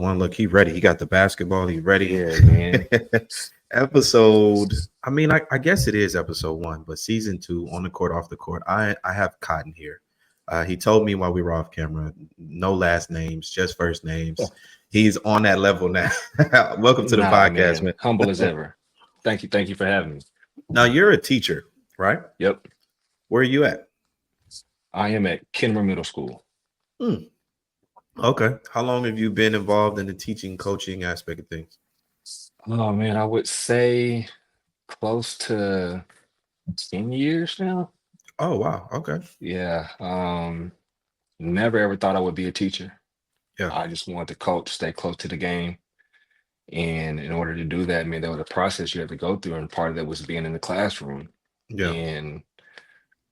One, look, he ready. He got the basketball. He ready. Yeah, man. Episode. I mean, I guess it is episode one, but season two, on the court, off the court. I have Cotton here. He told me while we were off camera, no last names, just first names. He's on that level now. Welcome to the Nah, podcast, man. man. Humble as ever. Thank you. Thank you for having me. Now you're a teacher, right? Yep. Where are you at? I am at Kenner Middle School. Hmm. Okay. How long have you been involved in the teaching, coaching aspect of things? Oh man, I would say close to 10 years now. Oh wow. Okay. Yeah. Never ever thought I would be a teacher. Yeah. I just wanted to coach, stay close to the game. And in order to do that, I mean, there was a process you had to go through, and part of that was being in the classroom. Yeah. And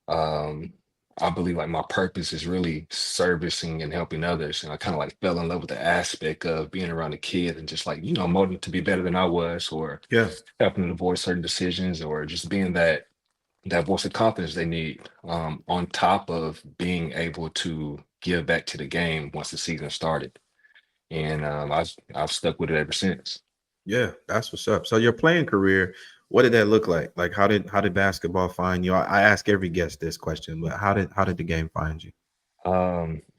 um, I believe like my purpose is really servicing and helping others. And I kind of like fell in love with the aspect of being around the kids and just like, molding them to be better than I was, or Yeah. helping them avoid certain decisions, or just being that voice of confidence they need, on top of being able to give back to the game once the season started. And I've stuck with it ever since. Yeah, that's what's up. So your playing career, what did that look like? Like how did basketball find you? I ask every guest this question, but how did the game find you?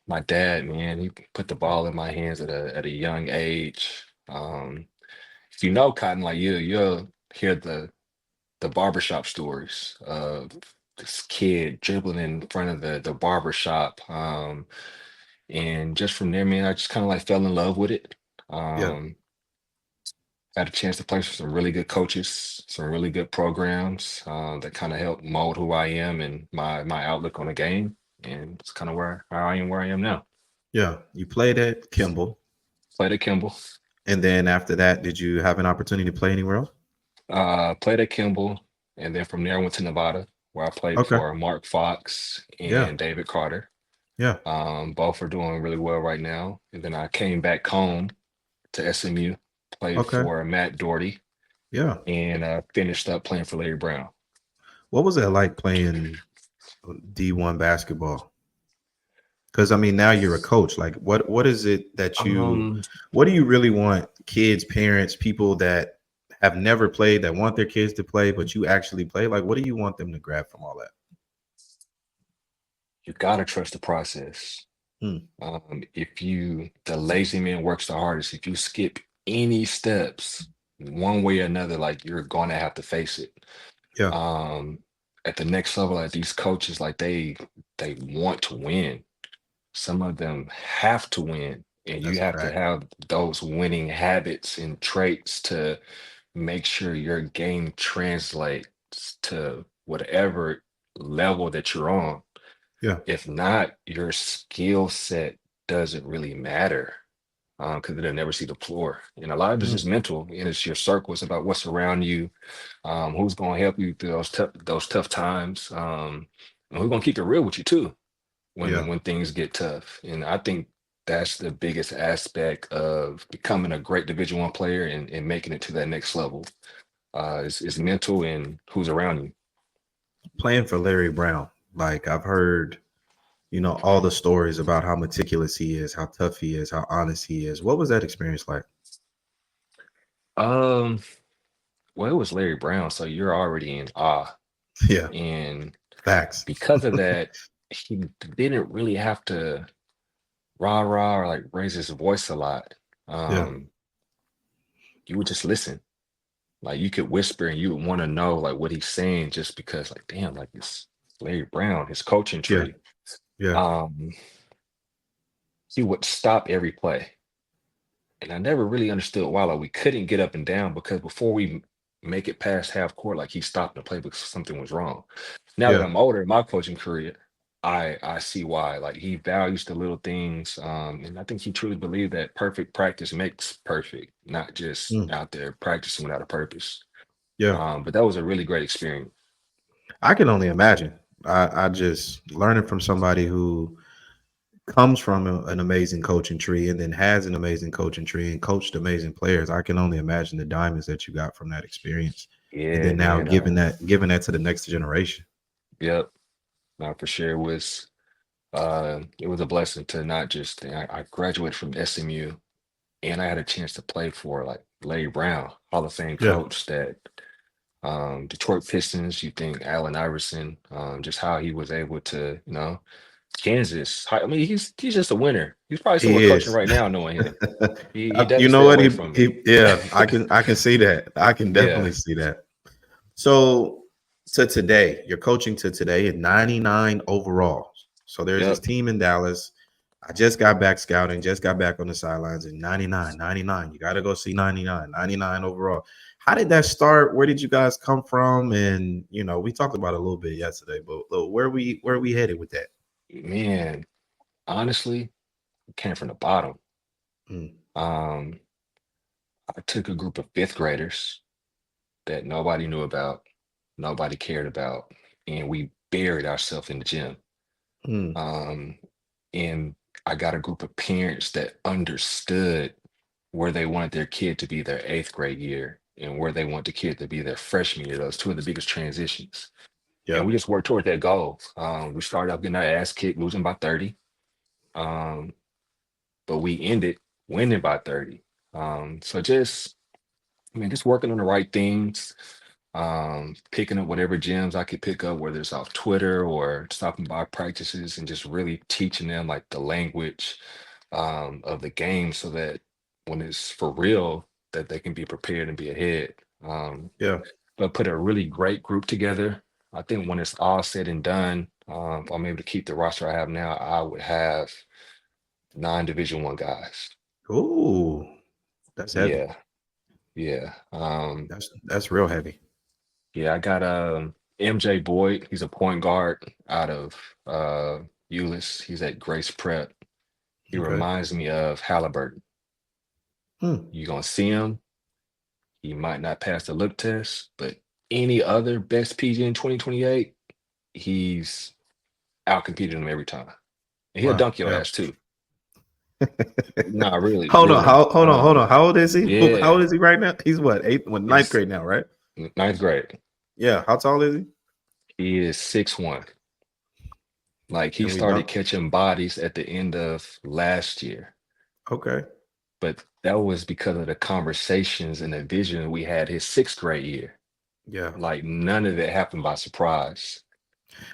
My dad, man, he put the ball in my hands at a young age. If you know Cotton, like you'll hear the barbershop stories of this kid dribbling in front of the barbershop. And just from there, man, I just kind of like fell in love with it. Yeah, Um, Got a chance to play for some really good coaches, some really good programs, that kind of helped mold who I am and my outlook on the game. And it's kind of where I am now. yeah. You played at Kimball, Played at Kimball. and then after that, did you have an opportunity to play anywhere else? Played at Kimball, and then from there I went to Nevada, where I played Okay. for Mark Fox Yeah, and David Carter. yeah. Both are doing really well right now. And then I came back home to SMU, played Okay. for Matt Doherty, Yeah. and finished up playing for Larry Brown. What was that like playing D1 basketball? Because I mean, now you're a coach. Like, what is it that Um, what do you really want kids, parents, people that have never played that want their kids to play, but you actually play? Like, what do you want them to grab from all that? you gotta trust the process. Hmm. If the lazy man works the hardest. If you skip any steps, one way or another, like you're gonna have to face it. Yeah, Um, at the next level, like these coaches, like they want to win. Some of them have to win, and you that's a have to fact. have those winning habits and traits to make sure your game translates to whatever level that you're on. Yeah, If not, your skill set doesn't really matter, because they'll never see the floor. And a lot of it's mm, just mental, and it's your circle. It's about what's around you, who's going to help you through those tough times, and who's going to keep it real with you too yeah. when things get tough. And I think that's the biggest aspect of becoming a great Division I player and making it to that next level. Is mental and who's around you. Playing for Larry Brown, like I've heard, all the stories about how meticulous he is, how tough he is, how honest he is. What was that experience like? Um, well, it was Larry Brown, so you're already in awe. Yeah, And facts. because of that, he didn't really have to rah rah or like raise his voice a lot. Yeah, Um, you would just listen. Like you could whisper and you would want to know like what he's saying, just because like damn, like it's Larry Brown, his coaching yeah, tree. yeah, Um, he would stop every play. And I never really understood why like we couldn't get up and down, because before we make it past half court, like he stopped the play because something was wrong. Now that yeah, I'm older in my coaching career, I see why. Like he values the little things, and I think he truly believed that perfect practice makes perfect, not just mm, out there practicing without a purpose. yeah. But that was a really great experience. I can only imagine. I just learning from somebody who comes from an amazing coaching tree and then has an amazing coaching tree and coached amazing players. I can only imagine the diamonds that you got from that experience, and Yeah, then now man. giving that to the next generation. Yep. For sure it was a blessing to not just I graduated from SMU, and I had a chance to play for like Larry Brown, Hall of Fame Yeah, coach that Detroit Pistons, you think Allen Iverson, just how he was able to, Kansas. I mean, he's just a winner. He's probably he somewhere coaching is. right now, knowing him. He You doesn't know stay what? away from it. Yeah, I can see that. I can Yeah. definitely see that. So to today, you're coaching to today at 99 overall. So there's this Yep. team in Dallas. I just got back scouting, just got back on the sidelines in 99, 99. You got to go see 99, 99 overall. How did that start? Where did you guys come from? And we talked about it a little bit yesterday, but look, where we headed with that? Man, honestly, came from the bottom. Mm, Um, I took a group of fifth graders that nobody knew about, nobody cared about, and we buried ourselves in the gym. mm, Um, and I got a group of parents that understood where they wanted their kid to be their eighth grade year and where they want the kid to be their freshman year. Those two of the biggest transitions. And yeah. we just worked toward that goal. We started out getting our ass kicked, losing by 30. Um, but we ended winning by 30. So just, I mean, just working on the right things, picking up whatever gems I could pick up, whether it's off Twitter or stopping by practices and just really teaching them like the language of the game so that when it's for real, that they can be prepared and be ahead. Um, Yeah. but put a really great group together. I think when it's all said and done, if I'm able to keep the roster I have now, I would have nine Division One guys. Ooh, that's heavy. Yeah, yeah. That's real heavy. Yeah, I got MJ Boyd. He's a point guard out of uh Euless. He's at Grace Prep. He Okay. reminds me of Halliburton. Hmm. You're gonna see him. He might not pass the look test, but any other best PG in 2028, he's outcompeted him every time. And he'll Wow. dunk your Yeah. ass too. Nah, really, Hold on. really. Hold on. How old is he? How old Yeah, is he right now? He's what? Eighth, what, ninth he's grade now, right? ninth grade. Yeah. How tall is he? He is 6'1". Like he Can we started dunk? catching bodies at the end of last year. Okay. But that was because of the conversations and the vision we had his sixth grade year. Yeah. Like none of it happened by surprise.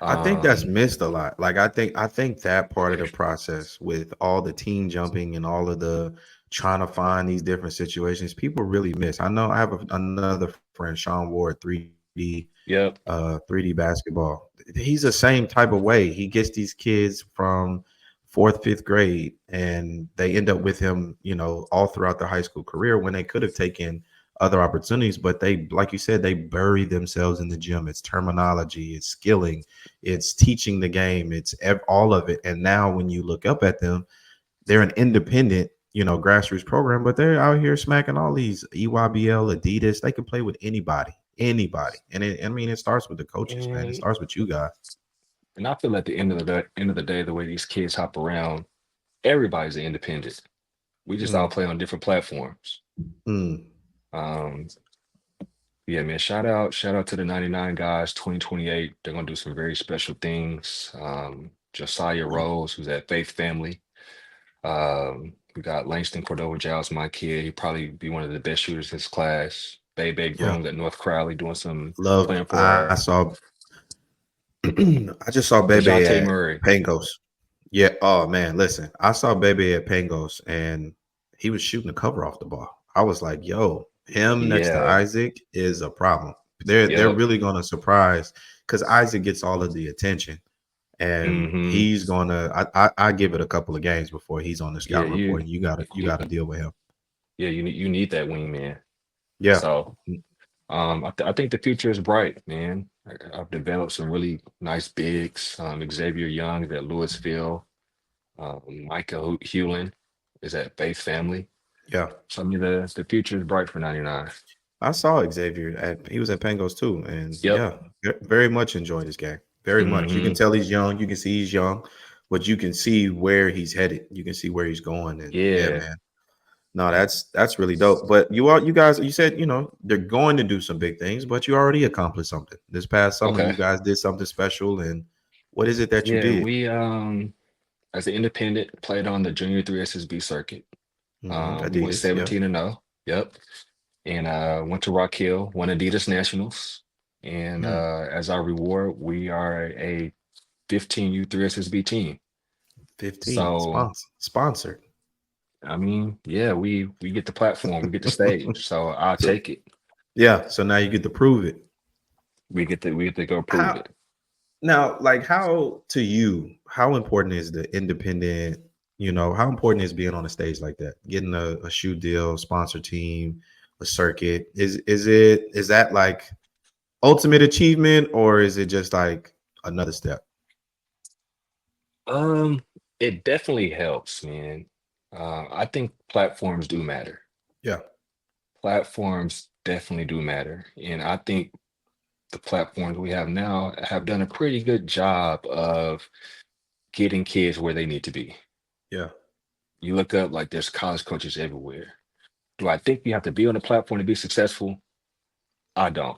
I think that's Um, missed a lot. Like I think that part of the process with all the team jumping and all of the trying to find these different situations, people really miss. I know I have another friend, Sean Ward, 3D, yep. 3D basketball. He's the same type of way. He gets these kids from fourth, fifth grade, and they end up with him, all throughout their high school career when they could have taken other opportunities. But they, like you said, they bury themselves in the gym. It's terminology, it's skilling, it's teaching the game, it's all of it. And now when you look up at them, they're an independent, grassroots program, but they're out here smacking all these EYBL, Adidas. They can play with anybody, anybody. And I mean, it starts with the coaches, man. It And starts with you guys. and I feel at the end of the day, the way these kids hop around, everybody's an independent. We just all Mm, play on different platforms. mm, Um, yeah, man. Shout out to the 99 guys, 2028. They're gonna do some very special things. Josiah mm. Rose, who's at Faith Family. We got Langston Cordova Giles, my kid. He'd probably be one of the best shooters in his class. Bebe Yeah, Groom at North Crowley doing some love. playing I for saw. I just saw Bebe Dejounte at Murray. Pangos. Yeah. Oh man, listen. I saw Bebe at Pangos, and he was shooting the cover off the ball. I was like, "Yo, him next to Yeah. Isaac is a problem." They're Yep. really going to surprise because Isaac gets all of the attention, and Hmm. he's going to. I give it a couple of games before he's on the Yeah, scouting report, and you got to deal with him. yeah, you need that wingman. Yeah. So I think the future is bright, man. I've developed some really nice bigs. Xavier Young is at Louisville. Micah Hewlin is at Faith Family. Yeah. So I mean the future is bright for 99. I saw Xavier he was at Pangos too, and Yep. yeah, very much enjoyed this game. Very much. You can Hmm. tell he's young. You can see he's young, but you can see where he's headed. You can see where he's going, and yeah, Yeah. man. No, that's really dope. But you guys, you said they're going to do some big things, but you already accomplished something this past summer. Okay. You guys did something special, and what is it that you Yeah, did? we as an independent played on the Junior 3 SSB circuit. We went Adidas. Yeah. 17-0. Yep. And went to Rock Hill, won Adidas Nationals. And Mm, as our reward, we are a 15U3 SSB team. 15. So Sponsored. I mean, yeah, we get the platform, we get the stage. So I'll So take it. yeah. So now you get to prove it. We get to go prove How it. now? Like how to you? How important is the independent? How important is being on a stage like that? Getting a shoe deal, sponsor team, a circuit. Is that like ultimate achievement, or is it just like another step? Um, it definitely helps, man. I think platforms do matter. Yeah. Platforms definitely do matter. And I think the platforms we have now have done a pretty good job of getting kids where they need to be. Yeah. You look up, like, there's college coaches everywhere. Do I think you have to be on a platform to be successful? I don't.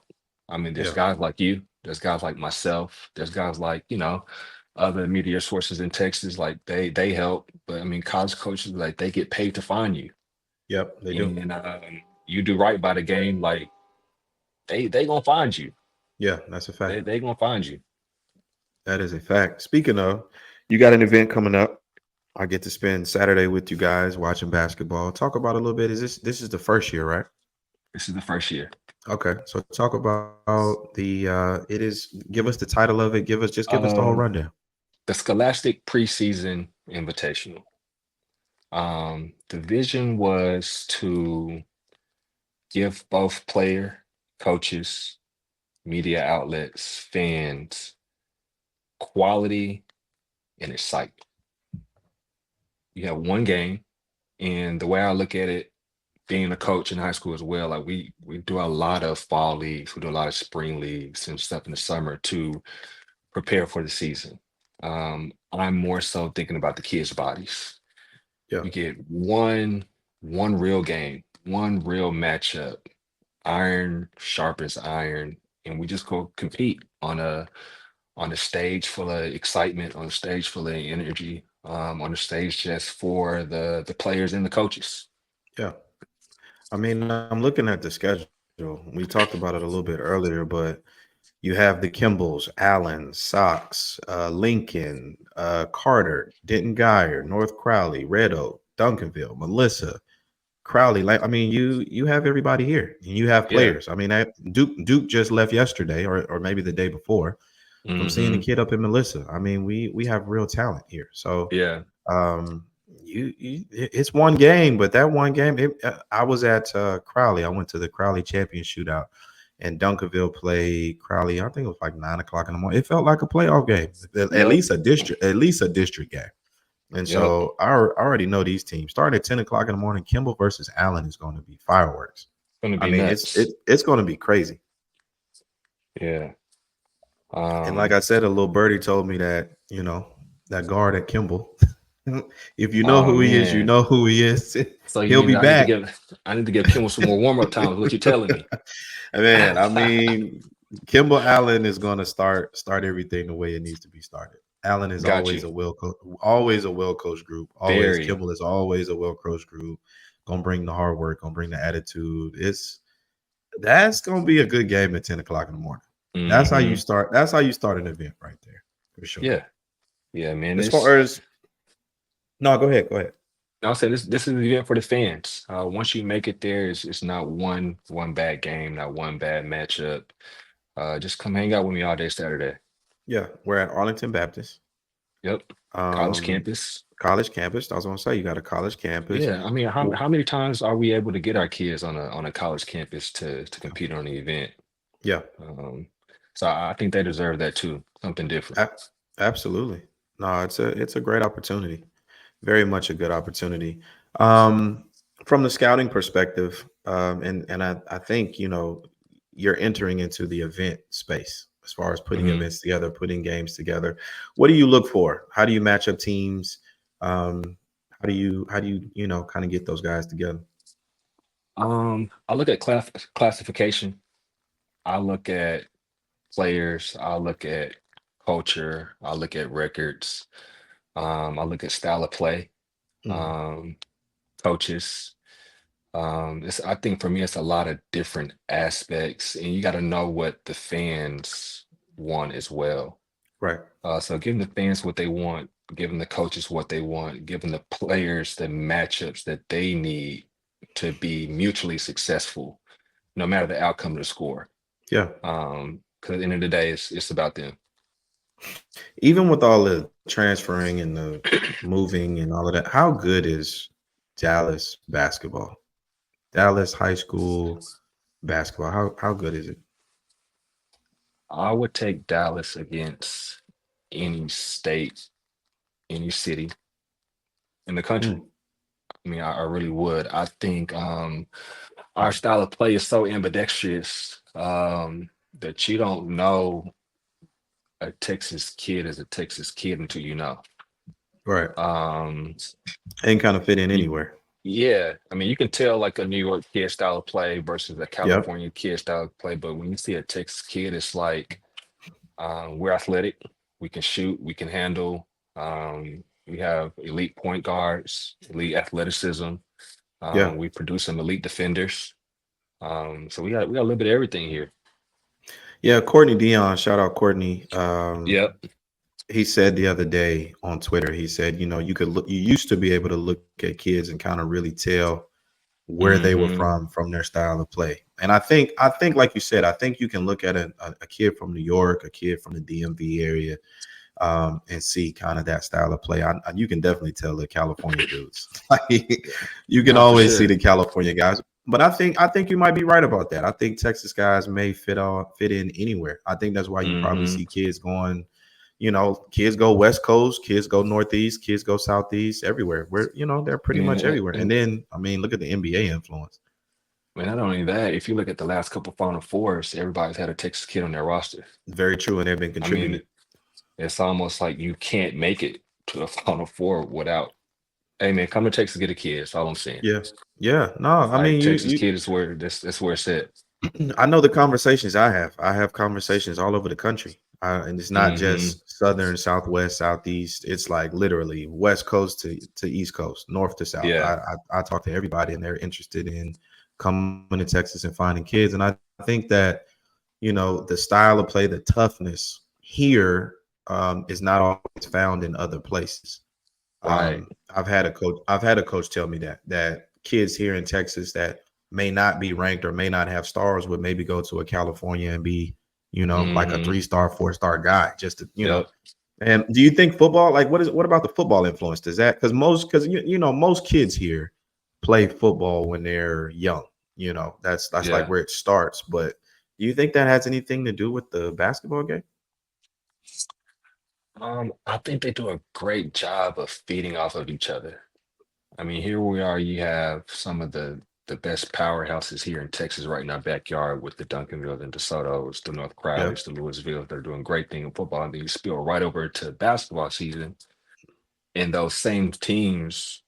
I mean, there's Yeah. guys like you, there's guys like myself, there's guys like, other media sources in Texas, like they help. But I mean, college coaches, like, they get paid to find you. Yep. They do. And you do right by the game, like, they gonna find you. Yeah. That's a They fact. they gonna find you. That is a fact. Speaking of, you got an event coming up. I get to spend Saturday with you guys watching basketball. Talk about it a little bit. This is the first year, right? This is the first year. Okay. So talk about the it is give us the title of it. Give us the whole Um, rundown. the Scholastic Preseason Invitational. The vision was to give both player, coaches, media outlets, fans quality and excitement. You have one game, and the way I look at it, being a coach in high school as well, like, we do a lot of fall leagues, we do a lot of spring leagues and stuff in the summer to prepare for the season. I'm more so thinking about the kids' bodies. Yeah. You get one real game, one real matchup. Iron sharpens iron, and we just go compete on a stage full of excitement, on a stage full of energy, on a stage just for the players and the coaches. Yeah. I mean, I'm looking at the schedule. We talked about it a little bit earlier, but you have the Kimballs, Allen, Sox, Lincoln, Carter, Denton Guyer, North Crowley, Red Oak, Duncanville, Melissa, Crowley. Like, I mean, you have everybody here, and you have Yeah. players. I mean, Duke just left yesterday, or maybe the day before, from seeing the Hmm. kid up in Melissa. I mean, we have real talent here. So Yeah. um, it's one game, but that one game, I was at Crowley. I went to the Crowley Champion Shootout, and Dunkerville played Crowley. I think it was like 9 o'clock in the morning. It felt like a playoff game, Yep. at least a district game. And Yep. so I already know these teams. Starting at 10 o'clock in the morning, Kimball versus Allen is going to be fireworks. Gonna I be mean, nuts. it's going to be crazy. Yeah. And like Um, I said, a little birdie told me that that guard at Kimball. If you know oh who he is, you man. know who he is. So you He'll mean be back. I need to give Kimmel some more warm-up time, is what you're telling me. Man, I mean, Kimball Allen is going to start everything the way it needs to be started. Allen is Got you. always a well coached group. Always Very. Kimball is always a well coached group. Gonna bring the hard work. Gonna bring the attitude. That's gonna be a good game at 10 o'clock in the morning. That's how you Hmm. start. That's how you start an event right there for sure. Yeah. Yeah, man. As far as no, go ahead. Go ahead. I'll say this is the event for the fans. Once you make it there, it's not one bad game, not one bad matchup. Just come hang out with me all day Saturday. Yeah, we're at Arlington Baptist. Yep. College Um, campus. college campus. I was gonna say you got a college campus. Yeah, I mean, how Well, how many times are we able to get our kids on a college campus to compete on the event? yeah, Um, so I think they deserve that too, something different. a- absolutely. No, it's a great opportunity. Very much a good opportunity. Um, from the scouting perspective, and I think you're entering into the event space as far as putting Hmm. events together, putting games together. What do you look for? How do you match up teams? How do you kind of get those guys together? I look at classification. I look at players. I look at culture. I look at records. I look at style of play. Mhm. Um, coaches. It's I think for me it's a lot of different aspects, and you got to know what the fans want as well. Right. So giving the fans what they want, giving the coaches what they want, giving the players the matchups that they need to be mutually successful, no matter the outcome of the score. Yeah. Because at the end of the day, it's about them. Even with all the transferring and the moving and all of that, how good is Dallas basketball? Dallas high school basketball. How good is it? I would take Dallas against any state, any city in the country. Mm, I mean, I really would. I think our style of play is so ambidextrous that you don't know a Texas kid is a Texas kid until you know. right. Um, Ain't kind of fit in you, anywhere. yeah, I mean, you can tell like a New York kid style of play versus a Yep. California kid style of play, but when you see a Texas kid, it's like we're athletic, we can shoot, we can handle. We have elite point guards, elite athleticism. Yeah. We produce some elite defenders. So we got a little bit of everything here. Yeah. Courtney Dion, shout out Courtney. Yep. He said the other day on Twitter, he said, you could look, you used to be able to look at kids and kind of really tell where they were Hmm. from their style of play. And I think, like you said, I think you can look at a kid from New York, a kid from the DMV area, and see kind of that style of play. You can definitely tell the California dudes. Like you can No, for always see sure. the California guys. But I think you might be right about that. I think Texas guys may fit in anywhere. I think that's why you probably Hmm. see kids going. Kids go West Coast, kids go Northeast, kids go Southeast, everywhere. Where they're pretty much Yeah, everywhere. And then I mean, look at the NBA influence. and not only that, if you look at the last couple Final Fours, everybody's had a Texas kid on their roster. Very true, and they've been I mean, contributing. it's almost like you can't make it to a Final Four without, hey man, come to Texas, get a kid. That's all I'm saying. Yeah, yeah. No, I Like mean, you Texas you kid is where that's where it's at. I know the conversations I have. I have conversations all over the country, and it's not Hmm. just Southern, Southwest, Southeast. It's like literally West Coast to East Coast, North to South. Yeah. I talk to everybody, and they're interested in coming to Texas and finding kids. And I think that the style of play, the toughness here is not always found in other places. Right. I've had a coach tell me that kids here in Texas that may not be ranked or may not have stars would maybe go to a California and be, like a Hmm. 3-star, 4-star guy. Just to. Yep. And do you think football, like what about the football influence? Does that because most kids here play football when they're young. That's like Yeah. where it starts. But do you think that has anything to do with the basketball game? I think they do a great job of feeding off of each other. I mean, here we are. You have some of the best powerhouses here in Texas right in our backyard with the Duncanville and DeSoto's, the North Yeah. Crowleys, the Louisville. They're doing great thing in football. And then you spill right over to basketball season, and those same teams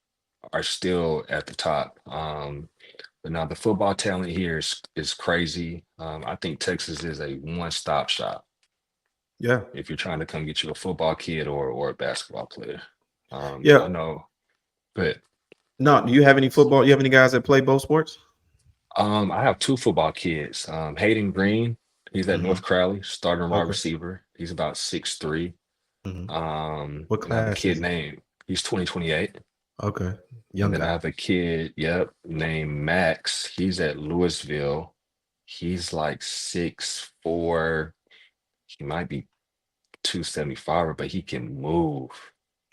are still at the top. But now the football talent here is crazy. I think Texas is a one-stop shop Yeah. if you're trying to come get you a football kid or a basketball player. Yeah. I know, but No, do you have any football? You have any guys that play both sports? I have two football kids. Hayden Green, he's at Hmm. North Crowley, starting wide Okay. receiver. He's about 6'3". Hmm. What And I have a class kid is he? named, he's 2028. Okay. And Young then I guy. have a kid, yep, named Max. He's at Louisville. He's like 6'4". He might be 275, but he can move.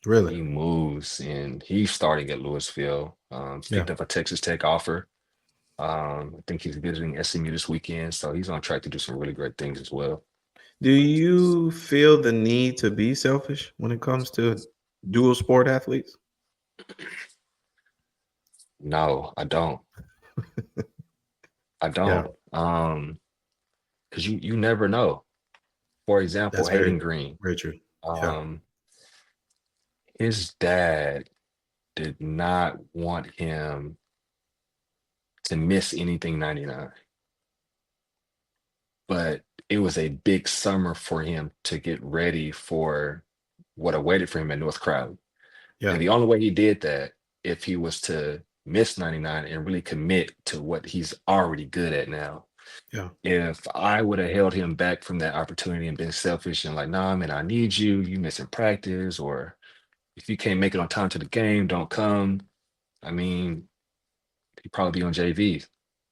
Really? He moves, and he's starting at Louisville. Yeah. Picked up a Texas Tech offer. I think he's visiting SMU this weekend, so he's on track to do some really great things as well. Do you feel the need to be selfish when it comes to dual sport athletes? No, I don't. I Yeah, don't. Because you never know. For example, that's very, Hayden Green. very true. Yeah. Um, his dad did not want him to miss anything 99, but it was a big summer for him to get ready for what awaited for him at North Crowley. Yeah. And the only way he did that if he was to miss 99 and really commit to what he's already good at now. Yeah. If I would have held him back from that opportunity and been selfish and like, nah, man, I need you, you missing practice, or if you can't make it on time to the game, don't come. I mean, he'd probably be on JV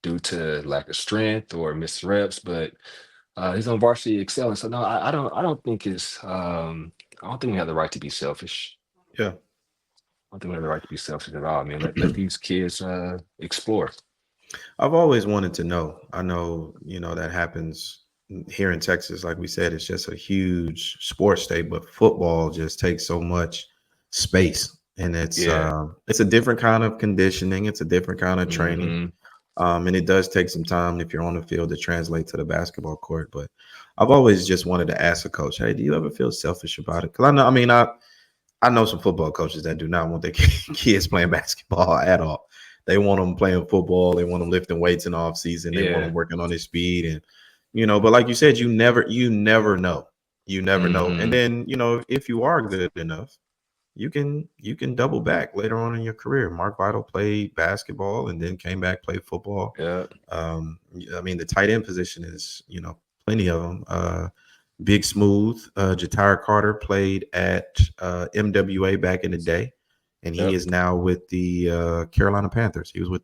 due to lack of strength or missed reps, but he's on varsity excelling. So no, I don't think I don't think we have the right to be selfish. Yeah. I don't think we have the right to be selfish at all, man. Let these kids explore. I've always wanted to know. I know, that happens here in Texas. Like we said, it's just a huge sports state, but football just takes so much space. And Yeah. it's a different kind of conditioning. It's a different kind of training. Hmm. And it does take some time if you're on the field to translate to the basketball court. But I've always just wanted to ask a coach, hey, do you ever feel selfish about it? Because I know some football coaches that do not want their kids playing basketball at all. They want them playing football. They want them lifting weights in off season. They want them Yeah. working on his speed, and but like you said, you never know. You never know. And Hmm. then, if you are good enough, you can double back later on in your career. Mark Vital played basketball and then came back, played football. Yeah. I mean, the tight end position is, plenty of them. Big Smooth, Jatire Carter played at MWA back in the day, and he Yep. is now with the Carolina Panthers. He was with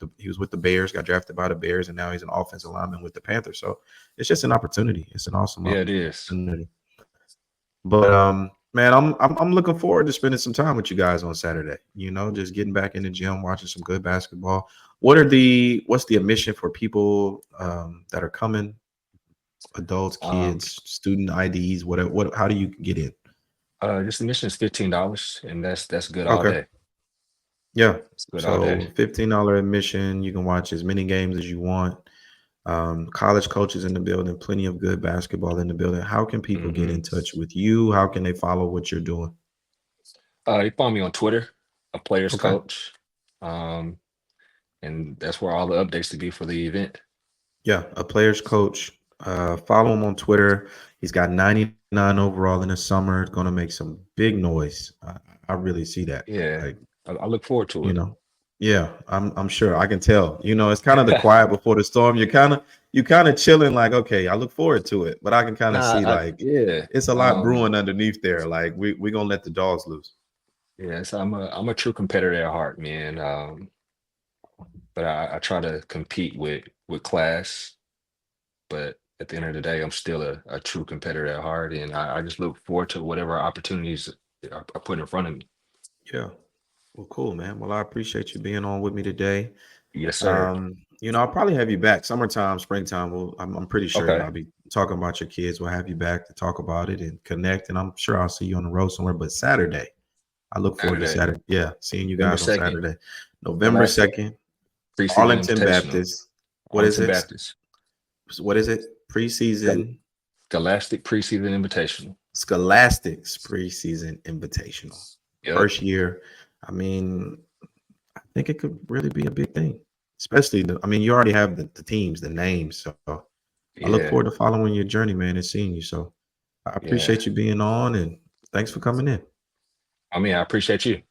the Bears, got drafted by the Bears, and now he's an offensive lineman with the Panthers. So it's just an opportunity. It's an awesome Yeah, it is. opportunity. But man, I'm looking forward to spending some time with you guys on Saturday. Just getting back in the gym, watching some good basketball. What's the admission for people that are coming? Adults, Um, kids, student IDs, whatever. How do you get in? just admission is $15, and that's good all Okay. day. Yeah. It's good all day. So $15 admission. You can watch as many games as you want. College coaches in the building, plenty of good basketball in the building. How can people get Hmm. in touch with you? How can they follow what you're doing? You follow me on Twitter, a player's Okay. coach, um, and that's where all the updates to be for the event. Yeah, a player's coach. Follow him on Twitter. He's got 99 overall in the summer. It's going to make some big noise. I really see that. Yeah, Like, I look forward to you it. know, yeah, I'm sure. I can tell. It's kind of the quiet before the storm. You kind of chilling, like, okay, I look forward to it, but I can kind of Nah, see like yeah, it's a lot brewing underneath there. Like we're gonna let the dogs loose. yes, I'm a true competitor at heart, man. But I try to compete with class, but at the end of the day, I'm still a true competitor at heart, and I just look forward to whatever opportunities are put in front of me. Yeah. Well, cool, man. Well, I appreciate you being on with me today. Yes, sir. I'll probably have you back summertime, springtime. I'm pretty sure Okay. I'll be talking about your kids. We'll have you back to talk about it and connect. And I'm sure I'll see you on the road somewhere. But Saturday, I look forward to Saturday, Saturday. Yeah, seeing you November guys on 2nd, Saturday, November Scholastic 2nd, Preseason Arlington Invitational, Baptist. What is Arlington it? Baptist, What is it? Schol- Preseason Scholastic Preseason Invitational. Scholastics preseason invitational. Yep. First year. I mean, I think it could really be a big thing. Especially you already have the teams, the names. So I look Yeah. forward to following your journey, man, and seeing you. So I Yeah. appreciate you being on and thanks for coming in. I mean, I appreciate you.